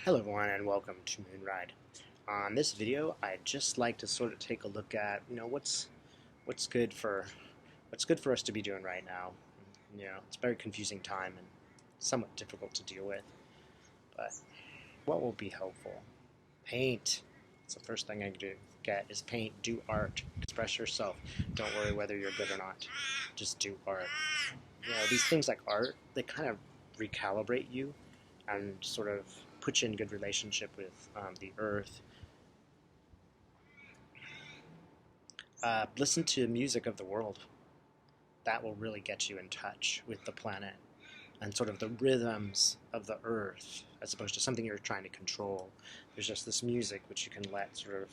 Hello everyone and welcome to Moonride. On this video, I'd just like to sort of take a look at, what's good for us to be doing right now. It's a very confusing time and somewhat difficult to deal with. But what will be helpful? Paint. It's the first thing I do get is paint, do art, express yourself. Don't worry whether you're good or not. Just do art. These things like art, they kind of recalibrate you and sort of put you in good relationship with the earth. Listen to music of the world. That will really get you in touch with the planet and sort of the rhythms of the earth, as opposed to something you're trying to control. There's just this music which you can let sort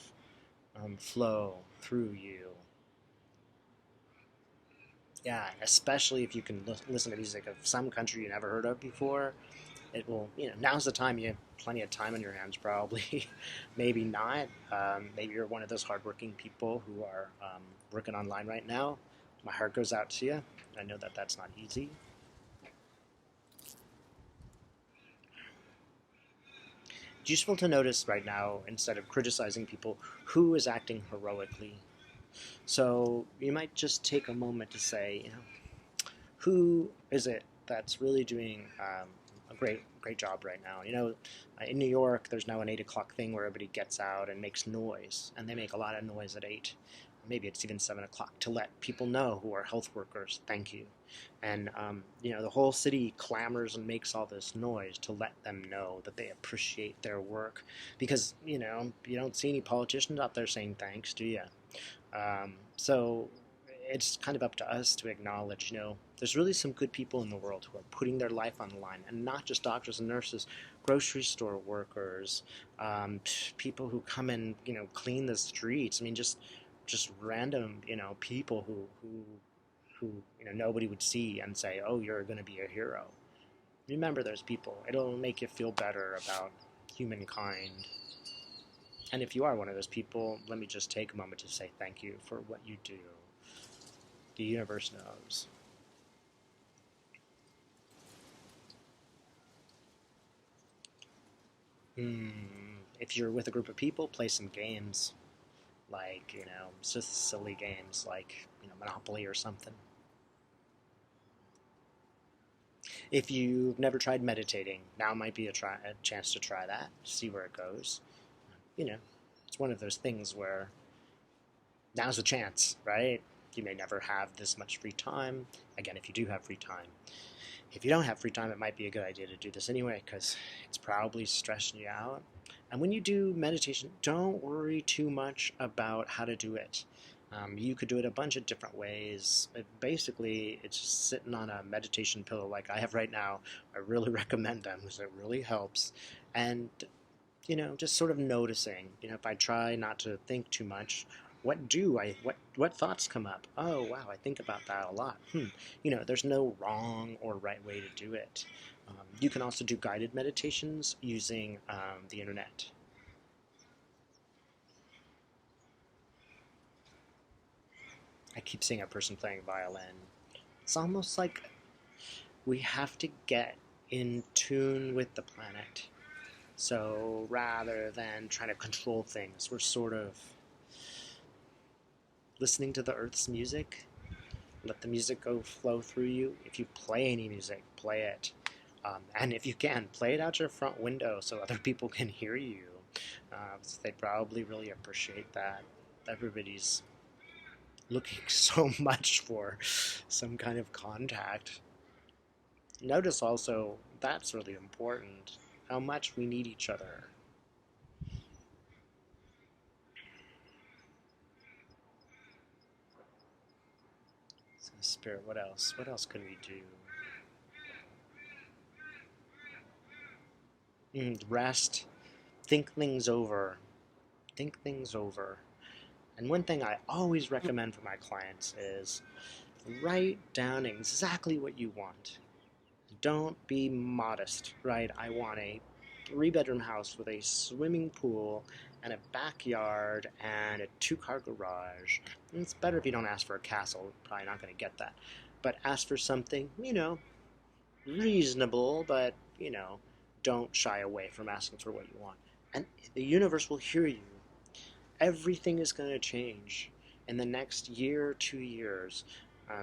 of flow through you. Yeah, especially if you can listen to music of some country you never heard of before. It will, now's the time. You have plenty of time on your hands, probably. Maybe not. Maybe you're one of those hardworking people who are working online right now. My heart goes out to you. I know that that's not easy. It's useful to notice right now, instead of criticizing people, who is acting heroically. So you might just take a moment to say, who is it that's really doing a great job right now? In New York, there's now an 8 o'clock thing where everybody gets out and makes noise, and they make a lot of noise at 8. Maybe it's even 7 o'clock to let people know who are health workers, thank you. And the whole city clamors and makes all this noise to let them know that they appreciate their work, because you don't see any politicians out there saying thanks, do you? So it's kind of up to us to acknowledge, there's really some good people in the world who are putting their life on the line, and not just doctors and nurses, grocery store workers, people who come and, clean the streets. I mean, just random, people who nobody would see and say, oh, you're going to be a hero. Remember those people. It'll make you feel better about humankind. And if you are one of those people, let me just take a moment to say thank you for what you do. The universe knows. If you're with a group of people, play some games. Like, just silly games like, Monopoly or something. If you've never tried meditating, now might be a chance to try that, see where it goes. It's one of those things where now's the chance, right? You may never have this much free time. Again, if you do have free time. If you don't have free time, it might be a good idea to do this anyway, because it's probably stressing you out. And when you do meditation, don't worry too much about how to do it. You could do it a bunch of different ways. Basically, it's just sitting on a meditation pillow like I have right now. I really recommend them because it really helps. And, just sort of noticing, if I try not to think too much, what thoughts come up? Oh, wow, I think about that a lot. There's no wrong or right way to do it. You can also do guided meditations using the internet. I keep seeing a person playing violin. It's almost like we have to get in tune with the planet. So rather than trying to control things, we're sort of listening to the earth's music. Let the music flow through you. If you play any music, play it. And if you can, play it out your front window so other people can hear you. So they'd probably really appreciate that. Everybody's looking so much for some kind of contact. Notice also, that's really important, how much we need each other. So Spirit, what else? What else could we do? Rest. Think things over. Think things over. And one thing I always recommend for my clients is write down exactly what you want. Don't be modest, right? I want a 3-bedroom house with a swimming pool and a backyard and a 2-car garage. And it's better if you don't ask for a castle. Probably not going to get that. But ask for something, reasonable, but, don't shy away from asking for what you want. And the universe will hear you. Everything is going to change in the next year, 2 years.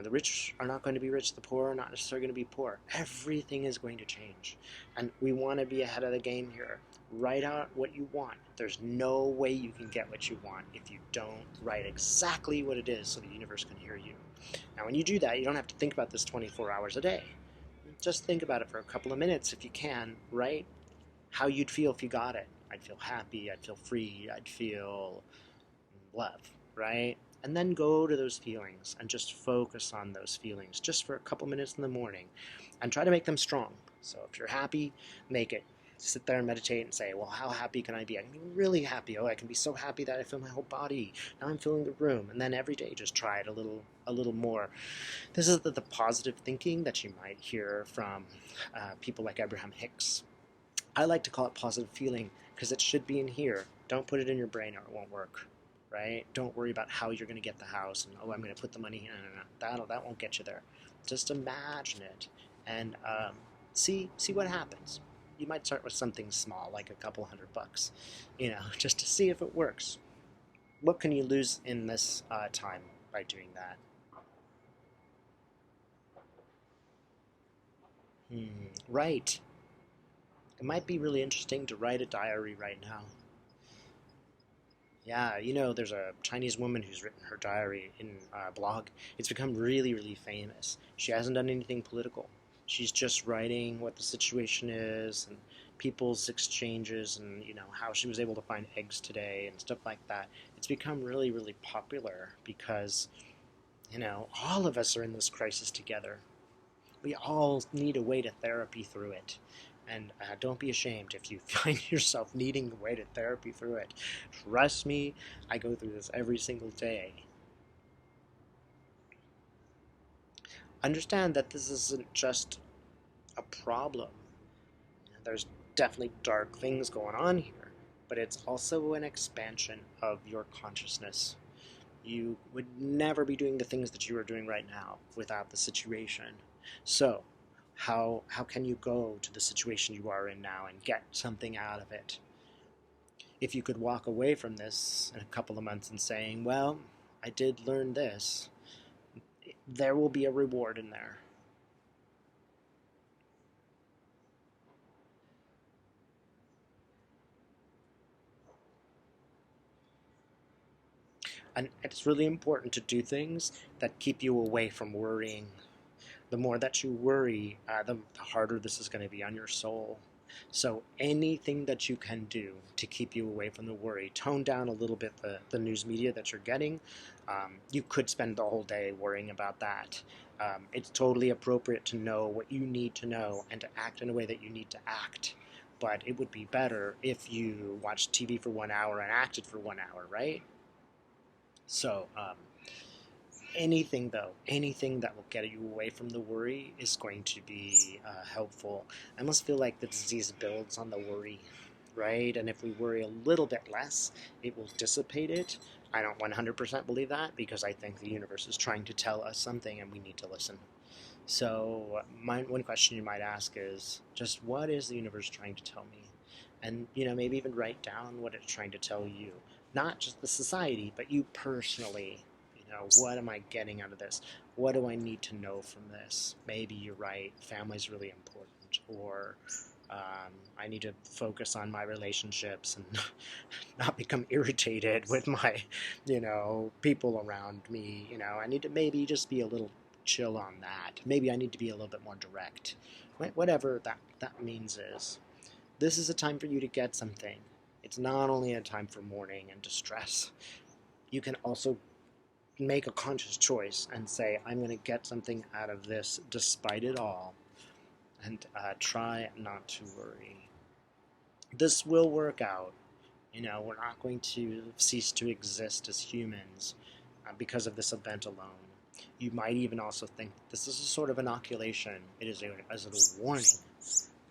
The rich are not going to be rich, the poor are not necessarily going to be poor. Everything is going to change. And we want to be ahead of the game here. Write out what you want. There's no way you can get what you want if you don't write exactly what it is so the universe can hear you. Now, when you do that, you don't have to think about this 24 hours a day. Just think about it for a couple of minutes if you can. Write how you'd feel if you got it. I'd feel happy, I'd feel free, I'd feel love, right? And then go to those feelings and just focus on those feelings just for a couple minutes in the morning and try to make them strong. So if you're happy, make it. Sit there and meditate and say, well, how happy can I be? I can be really happy. Oh, I can be so happy that I feel my whole body. Now I'm filling the room. And then every day just try it a little more. This is the positive thinking that you might hear from people like Abraham Hicks. I like to call it positive feeling because it should be in here. Don't put it in your brain or it won't work. Right? Don't worry about how you're going to get the house and, I'm going to put the money in. No. That won't get you there. Just imagine it and see what happens. You might start with something small, like a couple $100, just to see if it works. What can you lose in this time by doing that? Right. It might be really interesting to write a diary right now. Yeah, there's a Chinese woman who's written her diary in a blog. It's become really, really famous. She hasn't done anything political. She's just writing what the situation is and people's exchanges and, how she was able to find eggs today and stuff like that. It's become really, really popular because, all of us are in this crisis together. We all need a way to therapy through it. And don't be ashamed if you find yourself needing a way to therapy through it. Trust me, I go through this every single day. Understand that this isn't just a problem. There's definitely dark things going on here, but it's also an expansion of your consciousness. You would never be doing the things that you are doing right now without the situation. So, how can you go to the situation you are in now and get something out of it? If you could walk away from this in a couple of months and saying, well, I did learn this, there will be a reward in there. And it's really important to do things that keep you away from worrying. The more that you worry, the harder this is going to be on your soul. So anything that you can do to keep you away from the worry, tone down a little bit the news media that you're getting. You could spend the whole day worrying about that. It's totally appropriate to know what you need to know and to act in a way that you need to act. But it would be better if you watched TV for 1 hour and acted for 1 hour, right? So anything that will get you away from the worry is going to be helpful. I almost feel like the disease builds on the worry, right? And if we worry a little bit less, it will dissipate it. I don't 100% believe that because I think the universe is trying to tell us something and we need to listen. So one question you might ask is just, what is the universe trying to tell me? And, maybe even write down what it's trying to tell you. Not just the society, but you personally. What am I getting out of this? What do I need to know from this? Maybe you're right, family's really important, or I need to focus on my relationships and not become irritated with my, people around me. I need to maybe just be a little chill on that. Maybe I need to be a little bit more direct. Whatever that means is. This is a time for you to get something. It's not only a time for mourning and distress. You can also make a conscious choice and say, I'm going to get something out of this despite it all, and try not to worry. This will work out. We're not going to cease to exist as humans because of this event alone. You might even also think this is a sort of inoculation. It is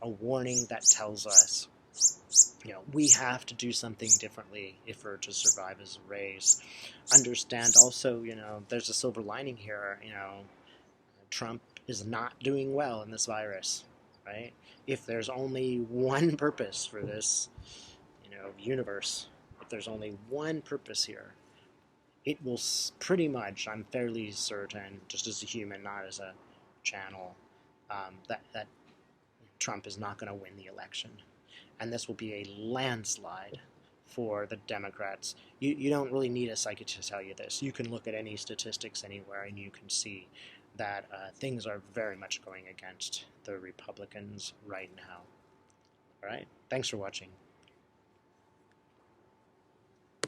a warning that tells us we have to do something differently if we're to survive as a race. Understand also, there's a silver lining here. Trump is not doing well in this virus. right? If there's only one purpose for this, universe, if there's only one purpose here, it will pretty much, I'm fairly certain, just as a human, not as a channel, that Trump is not going to win the election. And this will be a landslide for the Democrats. You don't really need a psychic to tell you this. You can look at any statistics anywhere and you can see that things are very much going against the Republicans right now. All right? Thanks for watching.